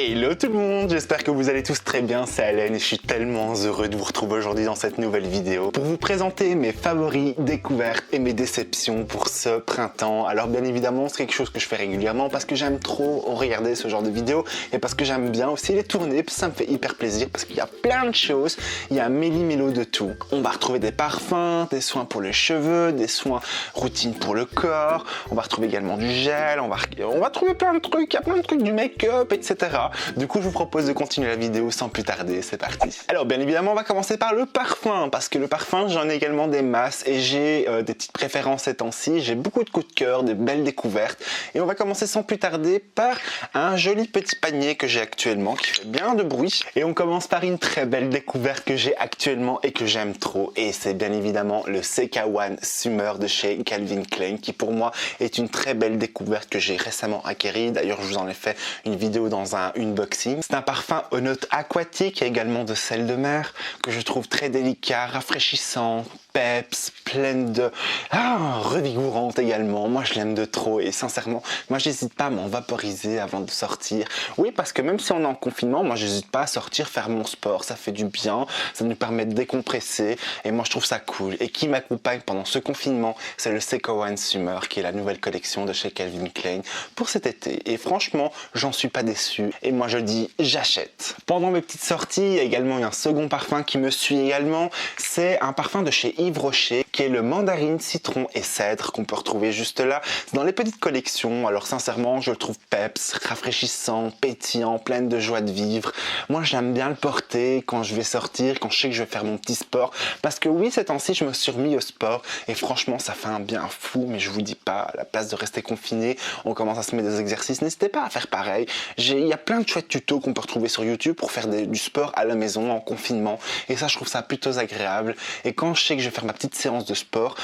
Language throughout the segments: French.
Hello tout le monde, j'espère que vous allez tous très bien, c'est Allen et je suis tellement heureux de vous retrouver aujourd'hui dans cette nouvelle vidéo pour vous présenter mes favoris, découvertes et mes déceptions pour ce printemps. Alors bien évidemment c'est quelque chose que je fais régulièrement parce que j'aime trop regarder ce genre de vidéos et parce que j'aime bien aussi les tourner, puis ça me fait hyper plaisir parce qu'il y a plein de choses, il y a un méli-mélo de tout. On va retrouver des parfums, des soins pour les cheveux, des soins routine pour le corps, on va retrouver également du gel, on va trouver plein de trucs, il y a plein de trucs, du make-up, etc. Du coup, je vous propose de continuer la vidéo sans plus tarder, c'est parti. Alors, bien évidemment, on va commencer par le parfum, parce que le parfum, j'en ai également des masses et j'ai des petites préférences ces temps-ci. J'ai beaucoup de coups de cœur, de belles découvertes. Et on va commencer sans plus tarder par un joli petit panier que j'ai actuellement, qui fait bien de bruit. Et on commence par une très belle découverte que j'ai actuellement et que j'aime trop. Et c'est bien évidemment le CK One Summer de chez Calvin Klein, qui pour moi est une très belle découverte que j'ai récemment acquérie. D'ailleurs, je vous en ai fait une vidéo dans un unboxing. C'est un parfum aux notes aquatiques et également de sel de mer que je trouve très délicat, rafraîchissant, peps, pleine de revigorante également. Moi je l'aime de trop et sincèrement moi j'hésite pas à m'en vaporiser avant de sortir. Oui, parce que même si on est en confinement, moi j'hésite pas à sortir faire mon sport, ça fait du bien, ça nous permet de décompresser et moi je trouve ça cool. Et qui m'accompagne pendant ce confinement, c'est le CK One Summer qui est la nouvelle collection de chez Calvin Klein pour cet été et franchement j'en suis pas déçu et moi je dis j'achète. Pendant mes petites sorties, il y a également un second parfum qui me suit également, c'est un parfum de chez Yves Rocher qui est le mandarine, citron et cèdre qu'on peut retrouver juste là dans les petites collections. Alors sincèrement je le trouve peps, rafraîchissant, pétillant, plein de joie de vivre. Moi j'aime bien le porter quand je vais sortir, quand je sais que je vais faire mon petit sport, parce que oui, ces temps-ci je me suis remis au sport et franchement ça fait un bien fou. Mais je vous dis pas, à la place de rester confiné, on commence à se mettre des exercices, n'hésitez pas à faire pareil. Il y a plein de chouettes tutos qu'on peut retrouver sur YouTube pour faire du sport à la maison en confinement et ça je trouve ça plutôt agréable. Et quand je sais que je vais faire ma petite séance de sport,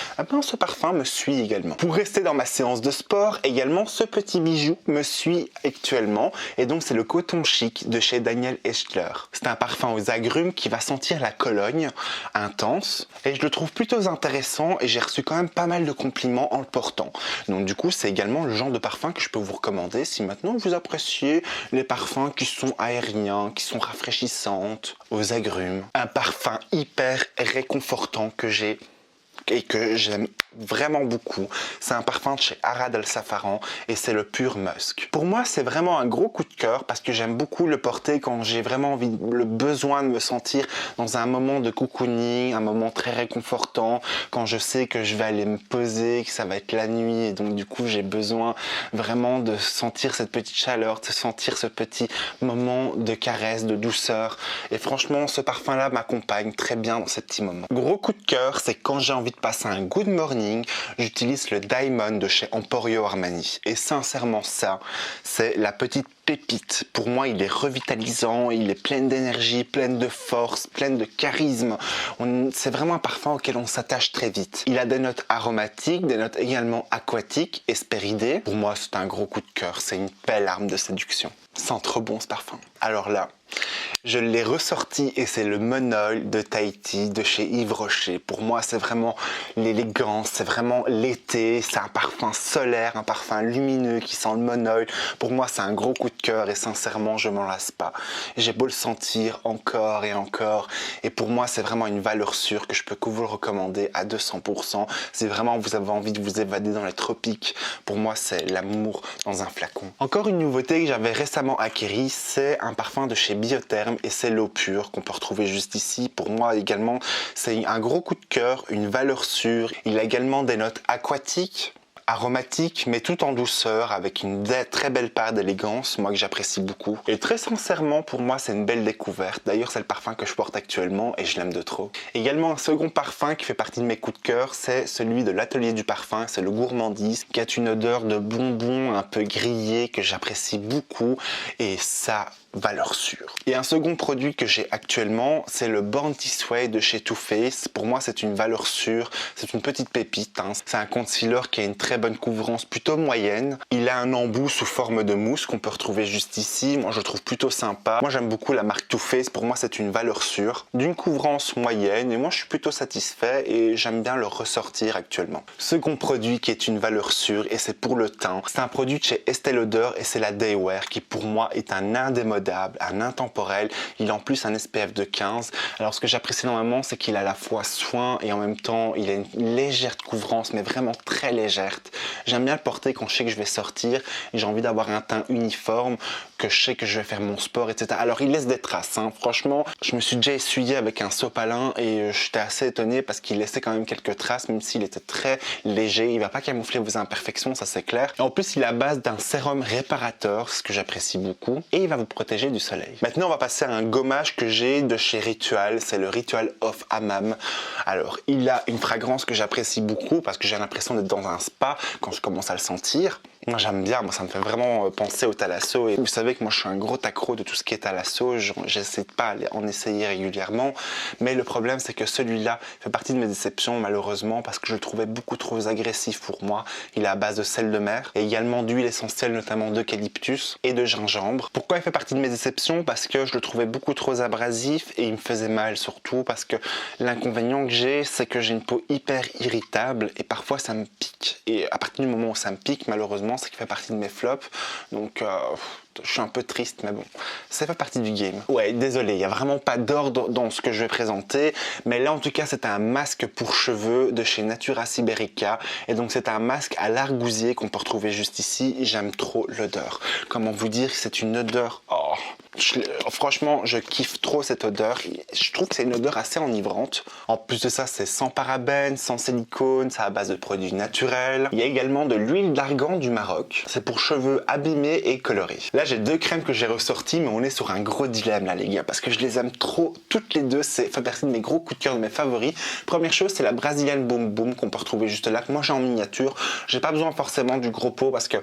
ce parfum me suit également. Pour rester dans ma séance de sport, également ce petit bijou me suit actuellement et donc c'est le Coton Chic de chez Daniel Echtler. C'est un parfum aux agrumes qui va sentir la Cologne intense et je le trouve plutôt intéressant et j'ai reçu quand même pas mal de compliments en le portant. Donc du coup c'est également le genre de parfum que je peux vous recommander si maintenant vous appréciez les parfums qui sont aériens, qui sont rafraîchissantes, aux agrumes. Un parfum hyper réconfortant que j'ai et que j'aime vraiment beaucoup. C'est un parfum de chez Arad Al Safaran et c'est le Pur Musk. Pour moi, c'est vraiment un gros coup de cœur parce que j'aime beaucoup le porter quand j'ai vraiment envie, le besoin de me sentir dans un moment de cocooning, un moment très réconfortant, quand je sais que je vais aller me poser, que ça va être la nuit et donc du coup, j'ai besoin vraiment de sentir cette petite chaleur, de sentir ce petit moment de caresse, de douceur. Et franchement, ce parfum-là m'accompagne très bien dans ces petits moments. Gros coup de cœur, c'est quand j'ai envie de passer un good morning, j'utilise le Diamond de chez Emporio Armani. Et sincèrement, ça, c'est la petite pépite. Pour moi, il est revitalisant, il est plein d'énergie, plein de force, plein de charisme. C'est vraiment un parfum auquel on s'attache très vite. Il a des notes aromatiques, des notes également aquatiques et spéridées. Pour moi, c'est un gros coup de cœur. C'est une belle arme de séduction. Sent trop bon ce parfum. Alors là, je l'ai ressorti et c'est le Monol de Tahiti de chez Yves Rocher. Pour moi, c'est vraiment l'élégance, c'est vraiment l'été, c'est un parfum solaire, un parfum lumineux qui sent le Monol. Pour moi, c'est un gros coup de cœur et sincèrement, je m'en lasse pas. J'ai beau le sentir encore et encore et pour moi, c'est vraiment une valeur sûre que je peux que vous le recommander à 200%. Si vraiment vous avez envie de vous évader dans les tropiques, pour moi, c'est l'amour dans un flacon. Encore une nouveauté que j'avais récemment acquérie, c'est un parfum de chez Biotherm et c'est l'eau pure qu'on peut retrouver juste ici. Pour moi également, c'est un gros coup de cœur, une valeur sûre. Il a également des notes aquatiques, aromatique mais tout en douceur avec une très belle part d'élégance, moi que j'apprécie beaucoup. Et très sincèrement pour moi c'est une belle découverte. D'ailleurs c'est le parfum que je porte actuellement et je l'aime de trop. Également un second parfum qui fait partie de mes coups de cœur, c'est celui de l'Atelier du Parfum, c'est le Gourmandise qui a une odeur de bonbons un peu grillé que j'apprécie beaucoup et ça valeur sûre. Et un second produit que j'ai actuellement, c'est le Born This Way de chez Too Faced. Pour moi, c'est une valeur sûre, c'est une petite pépite. C'est un concealer qui a une très très bonne couvrance, plutôt moyenne. Il a un embout sous forme de mousse qu'on peut retrouver juste ici. Moi je le trouve plutôt sympa. Moi j'aime beaucoup la marque Too Faced, pour moi c'est une valeur sûre. D'une couvrance moyenne et moi je suis plutôt satisfait et j'aime bien le ressortir actuellement. Second produit qui est une valeur sûre et c'est pour le teint. C'est un produit de chez Estée Lauder et c'est la Day Wear qui pour moi est un indémodable, un intemporel. Il a en plus un SPF de 15. Alors ce que j'apprécie énormément c'est qu'il a à la fois soin et en même temps il a une légère couvrance mais vraiment très légère. J'aime bien le porter quand je sais que je vais sortir et j'ai envie d'avoir un teint uniforme, que je sais que je vais faire mon sport, etc. Alors il laisse des traces, hein. Franchement, je me suis déjà essuyé avec un sopalin et j'étais assez étonné parce qu'il laissait quand même quelques traces, même s'il était très léger. Il va pas camoufler vos imperfections, ça c'est clair. Et en plus, il est à base d'un sérum réparateur, ce que j'apprécie beaucoup, et il va vous protéger du soleil. Maintenant, on va passer à un gommage que j'ai de chez Ritual, c'est le Ritual Off Hammam. Alors, il a une fragrance que j'apprécie beaucoup parce que j'ai l'impression d'être dans un spa quand je commence à le sentir. Moi j'aime bien, moi ça me fait vraiment penser au thalasso et vous savez que moi je suis un gros accro de tout ce qui est thalasso, j'essaie de pas en essayer régulièrement, mais le problème c'est que celui-là fait partie de mes déceptions malheureusement parce que je le trouvais beaucoup trop agressif pour moi. Il est à base de sel de mer et également d'huile essentielle notamment d'eucalyptus et de gingembre. Pourquoi il fait partie de mes déceptions? Parce que je le trouvais beaucoup trop abrasif et il me faisait mal surtout parce que l'inconvénient que j'ai c'est que j'ai une peau hyper irritable et parfois ça me pique et à partir du moment où ça me pique malheureusement c'est qu'il fait partie de mes flops, donc je suis un peu triste, mais bon, ça fait partie du game. Ouais, désolé, il n'y a vraiment pas d'ordre dans ce que je vais présenter, mais là en tout cas c'est un masque pour cheveux de chez Natura Siberica, et donc c'est un masque à l'argousier qu'on peut retrouver juste ici, j'aime trop l'odeur. Comment vous dire, c'est une odeur, franchement je kiffe trop cette odeur, je trouve que c'est une odeur assez enivrante. En plus de ça c'est sans parabènes, sans silicone, c'est à base de produits naturels. Il y a également de l'huile d'argan du Maroc, c'est pour cheveux abîmés et colorés. Là j'ai deux crèmes que j'ai ressorties mais on est sur un gros dilemme là les gars parce que je les aime trop, toutes les deux, c'est fait partie de mes gros coups de cœur, de mes favoris. Première chose c'est la Brazilian Boom Boom qu'on peut retrouver juste là, que moi j'ai en miniature, j'ai pas besoin forcément du gros pot parce que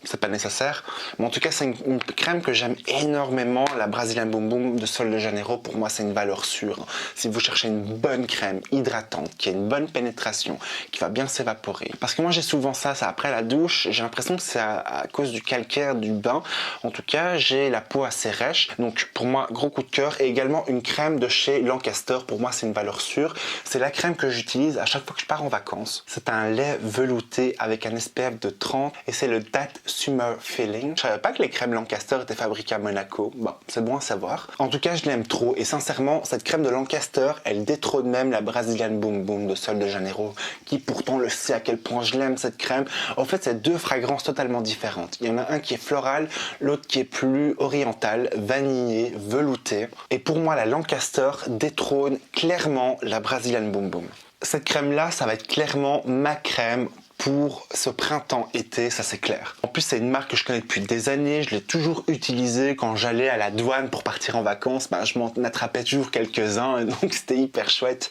c'est pas nécessaire, mais en tout cas c'est une crème que j'aime énormément, la Brazilian Boom Boom de Sol de Janeiro. Pour moi c'est une valeur sûre. Si vous cherchez une bonne crème hydratante, qui a une bonne pénétration, qui va bien s'évaporer, parce que moi j'ai souvent ça après la douche, j'ai l'impression que c'est à cause du calcaire du bain, en tout cas j'ai la peau assez rêche, donc pour moi gros coup de cœur. Et également une crème de chez Lancaster, pour moi c'est une valeur sûre, c'est la crème que j'utilise à chaque fois que je pars en vacances. C'est un lait velouté avec un SPF de 30 et c'est le Date Summer Feeling. Je savais pas que les crèmes Lancaster étaient fabriquées à Monaco. Bon, c'est bon à savoir. En tout cas, je l'aime trop et sincèrement, cette crème de Lancaster, elle détrône même la Brazilian Boom Boom de Sol de Janeiro, qui pourtant le sait à quel point je l'aime cette crème. En fait, c'est deux fragrances totalement différentes. Il y en a un qui est floral, l'autre qui est plus oriental, vanillé, velouté. Et pour moi, la Lancaster détrône clairement la Brazilian Boom Boom. Cette crème-là, ça va être clairement ma crème pour ce printemps-été, ça c'est clair. En plus c'est une marque que je connais depuis des années, je l'ai toujours utilisée quand j'allais à la douane pour partir en vacances, je m'en attrapais toujours quelques-uns et donc c'était hyper chouette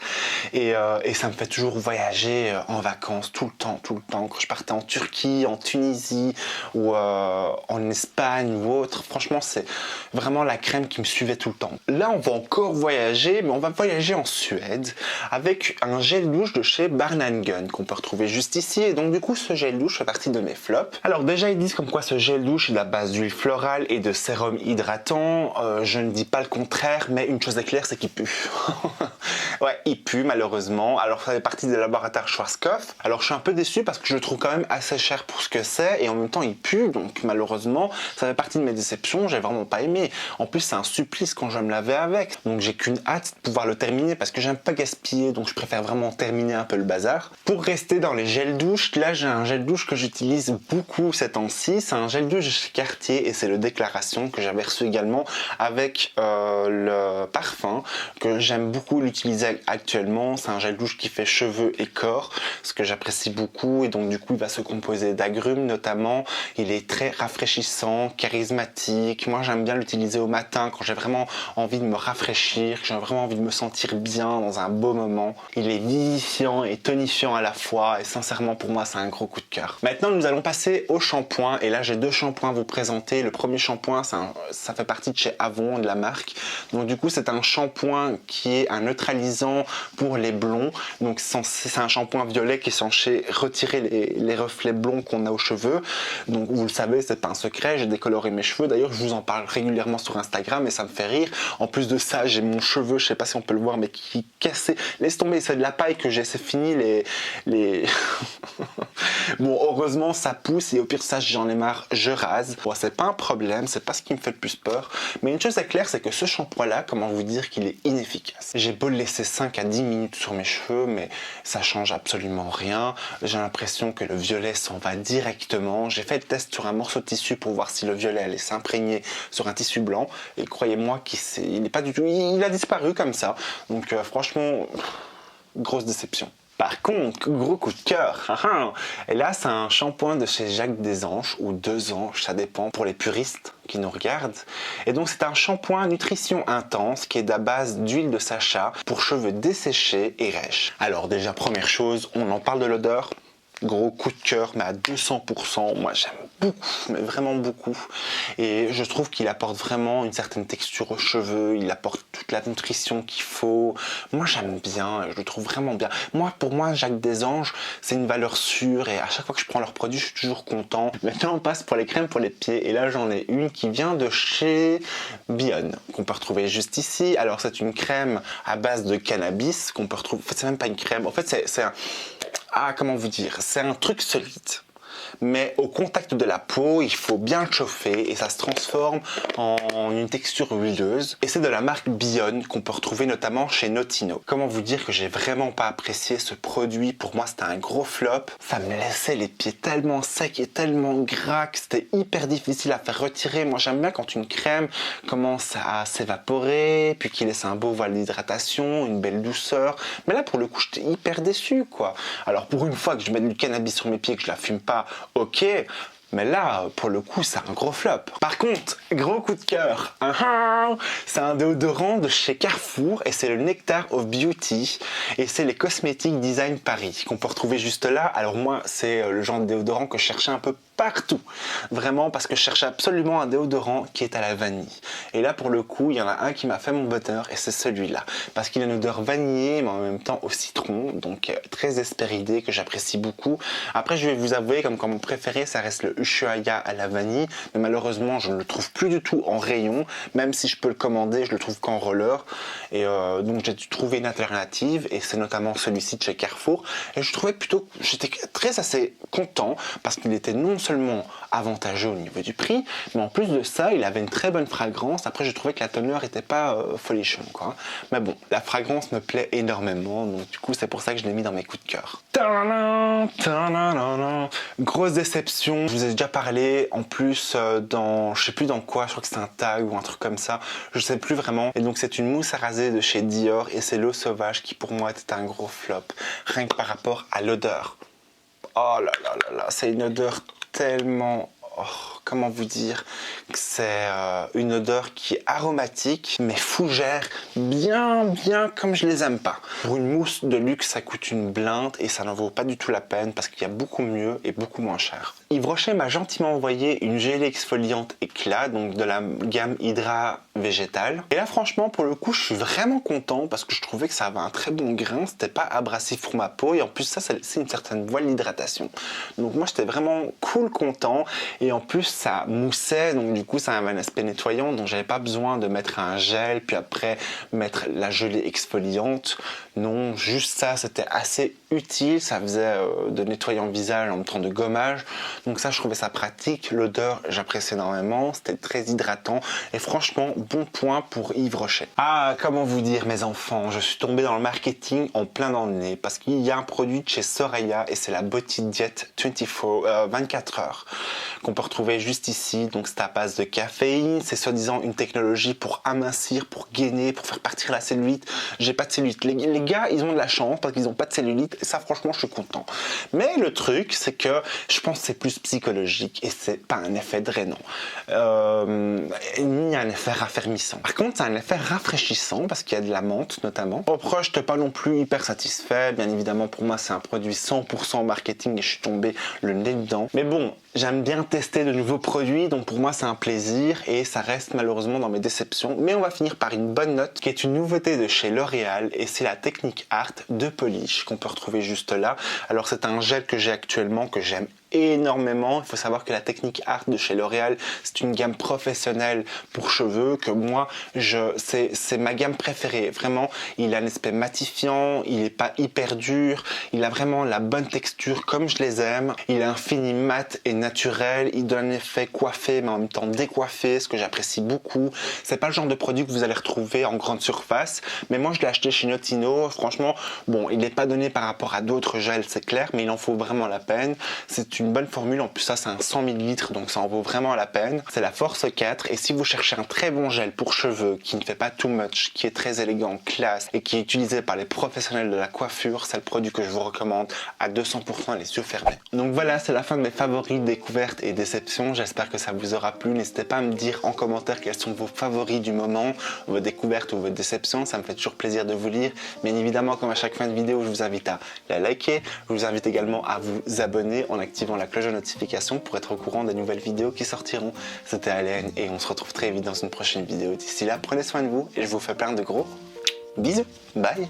et ça me fait toujours voyager en vacances tout le temps, quand je partais en Turquie, en Tunisie ou en Espagne ou autre, franchement c'est vraiment la crème qui me suivait tout le temps. Là on va encore voyager, mais on va voyager en Suède avec un gel douche de chez Barn Gun qu'on peut retrouver juste ici. Et donc du coup ce gel douche fait partie de mes flops. Alors déjà ils disent comme quoi ce gel douche est à base d'huile florale et de sérum hydratant. Je ne dis pas le contraire, mais une chose est claire, c'est qu'il pue. Ouais, il pue malheureusement. Alors ça fait partie des laboratoires Schwarzkopf. Alors je suis un peu déçu parce que je le trouve quand même assez cher pour ce que c'est et en même temps il pue, donc malheureusement ça fait partie de mes déceptions, j'ai vraiment pas aimé. En plus c'est un supplice quand je me lavais avec, donc j'ai qu'une hâte de pouvoir le terminer parce que j'aime pas gaspiller, donc je préfère vraiment terminer un peu le bazar. Pour rester dans les gels douche, là j'ai un gel douche que j'utilise beaucoup ces temps-ci, c'est un gel douche de chez Cartier et c'est le Déclaration que j'avais reçu également avec le parfum, que j'aime beaucoup l'utiliser actuellement. C'est un gel douche qui fait cheveux et corps, ce que j'apprécie beaucoup, et donc du coup il va se composer d'agrumes notamment. Il est très rafraîchissant, charismatique. Moi j'aime bien l'utiliser au matin quand j'ai vraiment envie de me rafraîchir, que j'ai vraiment envie de me sentir bien dans un beau moment. Il est vivifiant et tonifiant à la fois et sincèrement pour moi c'est un gros coup de cœur. Maintenant nous allons passer au shampoing et là j'ai deux shampoings à vous présenter. Le premier shampoing ça fait partie de chez Avon, de la marque. Donc du coup c'est un shampoing qui est un neutralisant soi-disant pour les blonds. Donc c'est un shampoing violet qui est censé retirer les reflets blonds qu'on a aux cheveux. Donc vous le savez, c'est pas un secret, j'ai décoloré mes cheveux. D'ailleurs, je vous en parle régulièrement sur Instagram et ça me fait rire. En plus de ça, j'ai mon cheveu, je sais pas si on peut le voir, mais qui est cassé. Laisse tomber, c'est de la paille que j'ai, c'est fini les... Bon, heureusement, ça pousse et au pire, ça, j'en ai marre, je rase. Bon, c'est pas un problème, c'est pas ce qui me fait le plus peur. Mais une chose est claire, c'est que ce shampoing-là, comment vous dire qu'il est inefficace. J'ai beau le laisser 5 à 10 minutes sur mes cheveux, mais ça change absolument rien. J'ai l'impression que le violet s'en va directement. J'ai fait le test sur un morceau de tissu pour voir si le violet allait s'imprégner sur un tissu blanc. Et croyez-moi il n'est pas du tout... Il a disparu comme ça. Donc franchement, grosse déception. Par contre, gros coup de cœur, et là c'est un shampoing de chez Jacques Desanges, ou Deux Anges, ça dépend pour les puristes qui nous regardent. Et donc c'est un shampoing nutrition intense qui est à base d'huile de sacha pour cheveux desséchés et rêches. Alors déjà première chose, on en parle de l'odeur. Gros coup de cœur, mais à 200%, moi j'aime beaucoup, mais vraiment beaucoup. Et je trouve qu'il apporte vraiment une certaine texture aux cheveux, il apporte toute la nutrition qu'il faut. Moi j'aime bien, je le trouve vraiment bien. Pour moi, Jacques Desanges, c'est une valeur sûre et à chaque fois que je prends leurs produits, je suis toujours content. Maintenant on passe pour les crèmes pour les pieds et là j'en ai une qui vient de chez Beyond, qu'on peut retrouver juste ici. Alors c'est une crème à base de cannabis qu'on peut retrouver, en fait c'est même pas une crème, en fait c'est un... comment vous dire, c'est un truc solide. Mais au contact de la peau, il faut bien le chauffer et ça se transforme en une texture huileuse. Et c'est de la marque Beyond qu'on peut retrouver notamment chez Notino. Comment vous dire que j'ai vraiment pas apprécié ce produit? Pour moi, c'était un gros flop. Ça me laissait les pieds tellement secs et tellement gras que c'était hyper difficile à faire retirer. Moi, j'aime bien quand une crème commence à s'évaporer, puis qu'il laisse un beau voile d'hydratation, une belle douceur. Mais là, pour le coup, j'étais hyper déçu, quoi. Alors, pour une fois que je mets du cannabis sur mes pieds et que je la fume pas, ok, mais là, pour le coup, c'est un gros flop. Par contre, gros coup de cœur, c'est un déodorant de chez Carrefour et c'est le Nectar of Beauty et c'est les Cosmétiques Design Paris qu'on peut retrouver juste là. Alors moi, c'est le genre de déodorant que je cherchais un peu partout, vraiment, parce que je cherchais absolument un déodorant qui est à la vanille. Et là, pour le coup, il y en a un qui m'a fait mon bonheur et c'est celui-là, parce qu'il a une odeur vanillée, mais en même temps au citron, donc très hespéridé, que j'apprécie beaucoup. Après, je vais vous avouer, comme quand mon préféré, ça reste le Ushuaïa à la vanille, mais malheureusement, je ne le trouve plus du tout en rayon, même si je peux le commander, je le trouve qu'en roller. Et donc, j'ai dû trouver une alternative, et c'est notamment celui-ci de chez Carrefour. Et je trouvais plutôt, j'étais assez content, parce qu'il était non seulement avantageux au niveau du prix, mais en plus de ça, il avait une très bonne fragrance. Après, je trouvais que la teneur n'était pas folichon, quoi. Mais bon, la fragrance me plaît énormément, donc du coup, c'est pour ça que je l'ai mis dans mes coups de cœur. Grosse déception, je vous ai déjà parlé, en plus, je sais plus dans quoi, je crois que c'est un tag ou un truc comme ça, je sais plus vraiment. Et donc, c'est une mousse à raser de chez Dior, et c'est l'eau sauvage qui, pour moi, était un gros flop, rien que par rapport à l'odeur. Oh là là là là, c'est une odeur tellement... comment vous dire, que c'est une odeur qui est aromatique, mais fougère, bien comme je les aime pas. Pour une mousse de luxe, ça coûte une blinde et ça n'en vaut pas du tout la peine parce qu'il y a beaucoup mieux et beaucoup moins cher. Yves Rocher m'a gentiment envoyé une gelée exfoliante éclat, donc de la gamme Hydra végétale. Et là, franchement, pour le coup, je suis vraiment content parce que je trouvais que ça avait un très bon grain, c'était pas abrasif pour ma peau et en plus ça, c'est une certaine voile d'hydratation. Donc moi, j'étais vraiment cool, content et en plus, ça moussait, donc du coup ça avait un aspect nettoyant, donc j'avais pas besoin de mettre un gel puis après mettre la gelée exfoliante. Non, juste ça, c'était assez utile, ça faisait de nettoyant visage en même temps de gommage, donc ça je trouvais ça pratique. L'odeur j'appréciais énormément, c'était très hydratant et franchement bon point pour Yves Rocher. Comment vous dire mes enfants, je suis tombé dans le marketing en plein dans le nez parce qu'il y a un produit de chez Soraya et c'est la Body Diet 24 heures qu'on peut retrouver juste ici. Donc c'est à base de caféine, c'est soi-disant une technologie pour amincir, pour gainer, pour faire partir la cellulite. J'ai pas de cellulite, les gars ils ont de la chance parce qu'ils ont pas de cellulite et ça franchement je suis content. Mais le truc c'est que je pense que c'est plus psychologique et c'est pas un effet drainant ni un effet raffermissant. Par contre c'est un effet rafraîchissant parce qu'il y a de la menthe notamment. Après je n'étais pas non plus hyper satisfait, bien évidemment pour moi c'est un produit 100% marketing et je suis tombé le nez dedans. Mais bon, J'aime bien tester de nouveaux produits, donc pour moi c'est un plaisir et ça reste malheureusement dans mes déceptions. Mais on va finir par une bonne note qui est une nouveauté de chez L'Oréal et c'est la Technique Art de Polish qu'on peut retrouver juste là. Alors c'est un gel que j'ai actuellement, que j'aime énormément. Il faut savoir que la Technique Art de chez L'Oréal, c'est une gamme professionnelle pour cheveux que moi, c'est ma gamme préférée. Vraiment, il a un aspect matifiant, il n'est pas hyper dur, il a vraiment la bonne texture comme je les aime. Il a un fini mat et naturel, il donne un effet coiffé mais en même temps décoiffé, ce que j'apprécie beaucoup. C'est pas le genre de produit que vous allez retrouver en grande surface, mais moi je l'ai acheté chez Notino. Franchement, bon, il n'est pas donné par rapport à d'autres gels, c'est clair, mais il en faut vraiment la peine. C'est une bonne formule, en plus ça c'est un 100 ml donc ça en vaut vraiment la peine. C'est la Force 4 et si vous cherchez un très bon gel pour cheveux qui ne fait pas too much, qui est très élégant, classe et qui est utilisé par les professionnels de la coiffure, c'est le produit que je vous recommande à 200% les yeux fermés. Donc voilà, c'est la fin de mes favoris, découvertes et déceptions. J'espère que ça vous aura plu. N'hésitez pas à me dire en commentaire quels sont vos favoris du moment, vos découvertes ou vos déceptions, ça me fait toujours plaisir de vous lire. Bien évidemment, comme à chaque fin de vidéo, je vous invite à la liker, je vous invite également à vous abonner en activant la cloche de notification pour être au courant des nouvelles vidéos qui sortiront. C'était Allen et on se retrouve très vite dans une prochaine vidéo. D'ici là, prenez soin de vous et je vous fais plein de gros bisous. Bye.